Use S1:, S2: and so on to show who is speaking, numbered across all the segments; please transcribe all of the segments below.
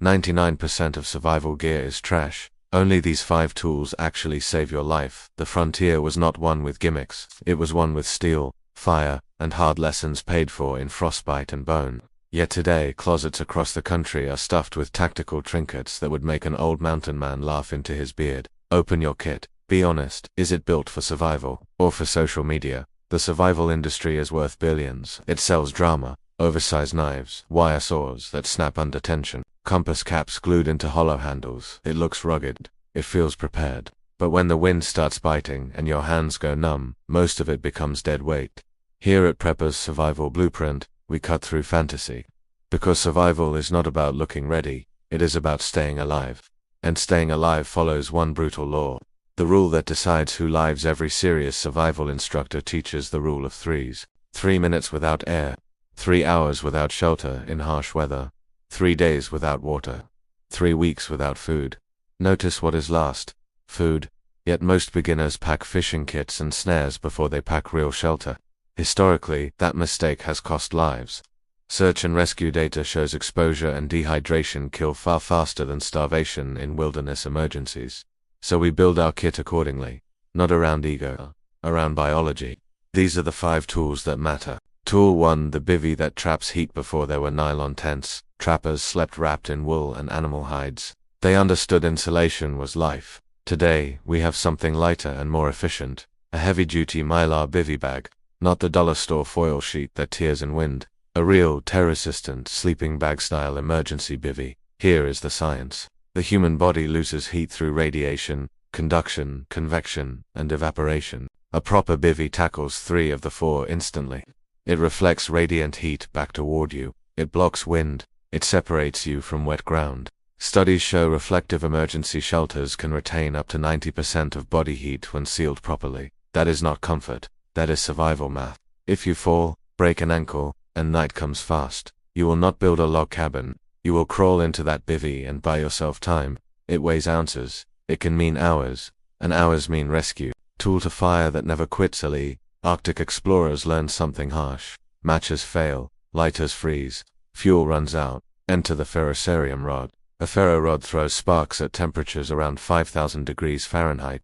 S1: 99% of survival gear is trash. Only these 5 tools actually save your life. The frontier was not one with gimmicks. It was one with steel, fire, and hard lessons paid for in frostbite and bone. Yet today, closets across the country are stuffed with tactical trinkets that would make an old mountain man laugh into his beard. Open your kit. Be honest. Is it built for survival or for social media? The survival industry is worth billions. It sells drama, oversized knives, wire saws that snap under tension, compass caps glued into hollow handles. It looks rugged. It feels prepared. But when the wind starts biting and your hands go numb, most of it becomes dead weight. Here at Prepper's Survival Blueprint, we cut through fantasy. Because survival is not about looking ready, it is about staying alive. And staying alive follows one brutal law. The rule that decides who lives. Every serious survival instructor teaches the rule of threes. 3 minutes without air. 3 hours without shelter in harsh weather. 3 days without water. 3 weeks without food. Notice what is last. Food. Yet most beginners pack fishing kits and snares before they pack real shelter. Historically, that mistake has cost lives. Search and rescue data shows exposure and dehydration kill far faster than starvation in wilderness emergencies. So we build our kit accordingly. Not around ego, around biology. These are the 5 tools that matter. Tool 1: the bivvy that traps heat. Before there were nylon tents, trappers slept wrapped in wool and animal hides. They understood insulation was life. Today, we have something lighter and more efficient. A heavy-duty mylar bivvy bag. Not the dollar store foil sheet that tears in wind. A real, tear-resistant, sleeping bag-style emergency bivvy. Here is the science. The human body loses heat through radiation, conduction, convection, and evaporation. A proper bivvy tackles 3 of the 4 instantly. It reflects radiant heat back toward you. It blocks wind. It separates you from wet ground. Studies show reflective emergency shelters can retain up to 90% of body heat when sealed properly. That is not comfort. That is survival math. If you fall, break an ankle, and night comes fast, you will not build a log cabin. You will crawl into that bivvy and buy yourself time. It weighs ounces. It can mean hours, and hours mean rescue. Tool to fire that never quits. Ali. Arctic explorers learned something harsh. Matches fail, lighters freeze, fuel runs out. Enter the ferrocerium rod. A ferro rod throws sparks at temperatures around 5,000 degrees Fahrenheit,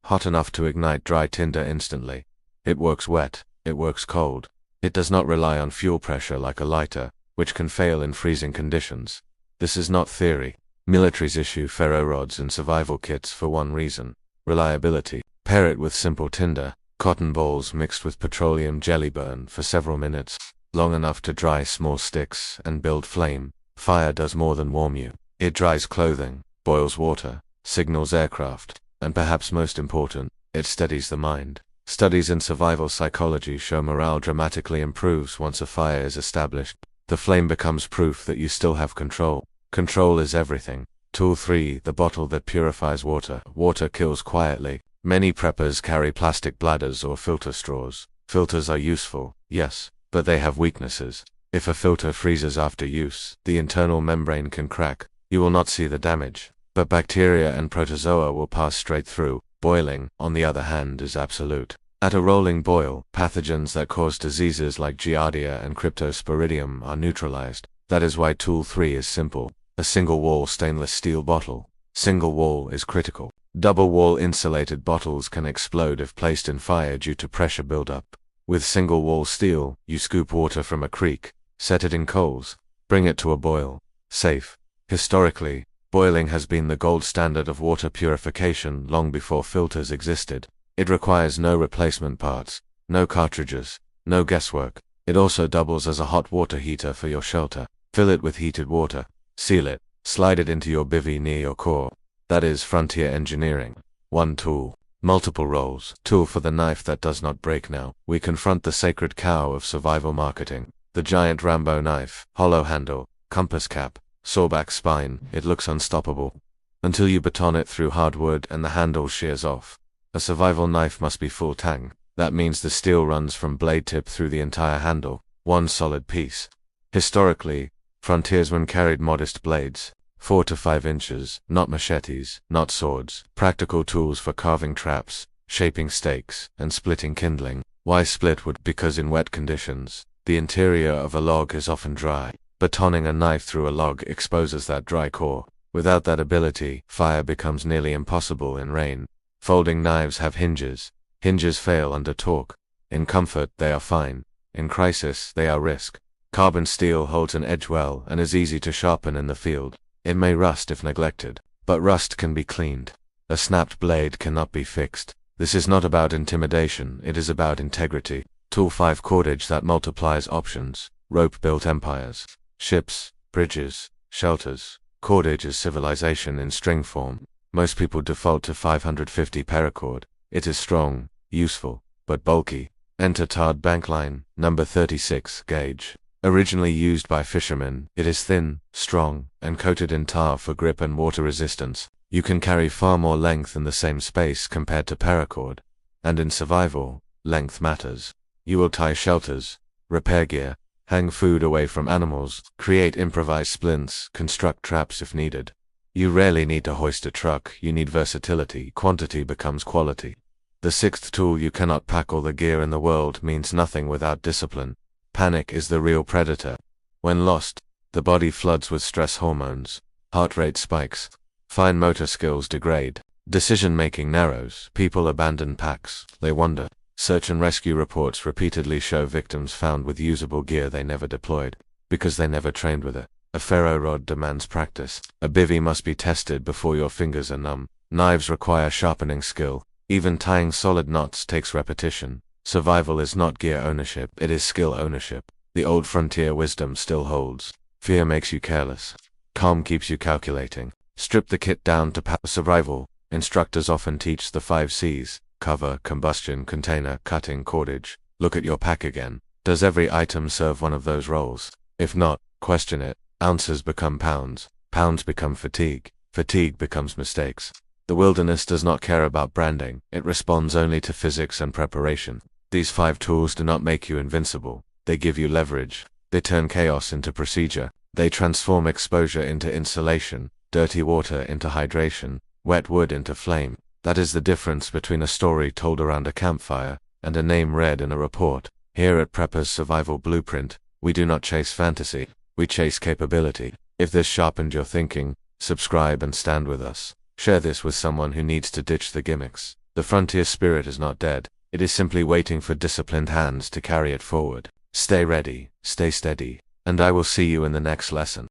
S1: hot enough to ignite dry tinder instantly. It works wet. It works cold. It does not rely on fuel pressure like a lighter, which can fail in freezing conditions. This is not theory. Militaries issue ferro rods in survival kits for one reason: reliability. Pair it with simple tinder, cotton balls mixed with petroleum jelly. Burn for several minutes, long enough to dry small sticks and build flame. Fire does more than warm you. It dries clothing, boils water, signals aircraft, and perhaps most important, it steadies the mind. Studies in survival psychology show morale dramatically improves once a fire is established. The flame becomes proof that you still have control. Control is everything. Tool 3: the bottle that purifies water. Water kills quietly. Many preppers carry plastic bladders or filter straws. Filters are useful, yes, but they have weaknesses. If a filter freezes after use, the internal membrane can crack. You will not see the damage, but bacteria and protozoa will pass straight through. Boiling, on the other hand, is absolute. At a rolling boil, pathogens that cause diseases like Giardia and Cryptosporidium are neutralized. That is why Tool 3 is simple. A single-wall stainless steel bottle. Single wall is critical. Double-wall insulated bottles can explode if placed in fire due to pressure buildup. With single-wall steel, you scoop water from a creek, set it in coals, bring it to a boil. Safe. Historically, boiling has been the gold standard of water purification long before filters existed. It requires no replacement parts, no cartridges, no guesswork. It also doubles as a hot water heater for your shelter. Fill it with heated water, seal it, slide it into your bivvy near your core. That is frontier engineering. One tool, multiple roles. Tool for the knife that does not break. Now we confront the sacred cow of survival marketing. The giant Rambo knife, hollow handle, compass cap, sawback spine. It looks unstoppable until you baton it through hardwood and the handle shears off. A survival knife must be full tang. That means the steel runs from blade tip through the entire handle, one solid piece. Historically, frontiersmen carried modest blades, 4 to 5 inches, not machetes, not swords, practical tools for carving traps, shaping stakes, and splitting kindling. Why split wood? Because in wet conditions, the interior of a log is often dry. Batoning a knife through a log exposes that dry core. Without that ability, fire becomes nearly impossible in rain. Folding knives have hinges. Hinges fail under torque. In comfort, they are fine. In crisis, they are risk. Carbon steel holds an edge well and is easy to sharpen in the field. It may rust if neglected, but rust can be cleaned. A snapped blade cannot be fixed. This is not about intimidation, it is about integrity. Tool 5 cordage that multiplies options. Rope built empires. Ships, bridges, shelters. Cordage is civilization in string form. Most people default to 550 paracord. It is strong, useful, but bulky. Enter tarred bankline, number 36 gauge. Originally used by fishermen, it is thin, strong, and coated in tar for grip and water resistance. You can carry far more length in the same space compared to paracord. And in survival, length matters. You will tie shelters, repair gear, hang food away from animals, create improvised splints, construct traps if needed. You rarely need to hoist a truck, you need versatility. Quantity becomes quality. The 6th tool: you cannot pack all the gear in the world, means nothing without discipline. Panic is the real predator. When lost, the body floods with stress hormones. Heart rate spikes. Fine motor skills degrade. Decision-making narrows. People abandon packs. They wander. Search and rescue reports repeatedly show victims found with usable gear they never deployed, because they never trained with it. A ferro rod demands practice. A bivvy must be tested before your fingers are numb. Knives require sharpening skill. Even tying solid knots takes repetition. Survival is not gear ownership, it is skill ownership. The old frontier wisdom still holds. Fear makes you careless. Calm keeps you calculating. Strip the kit down to survival. Instructors often teach the 5 C's: cover, combustion, container, cutting, cordage. Look at your pack again. Does every item serve one of those roles? If not, question it. Ounces become pounds. Pounds become fatigue. Fatigue becomes mistakes. The wilderness does not care about branding. It responds only to physics and preparation. These 5 tools do not make you invincible. They give you leverage. They turn chaos into procedure. They transform exposure into insulation, dirty water into hydration, wet wood into flame. That is the difference between a story told around a campfire and a name read in a report. Here at Prepper's Survival Blueprint, we do not chase fantasy, we chase capability. If this sharpened your thinking, subscribe and stand with us. Share this with someone who needs to ditch the gimmicks. The frontier spirit is not dead, it is simply waiting for disciplined hands to carry it forward. Stay ready, stay steady, and I will see you in the next lesson.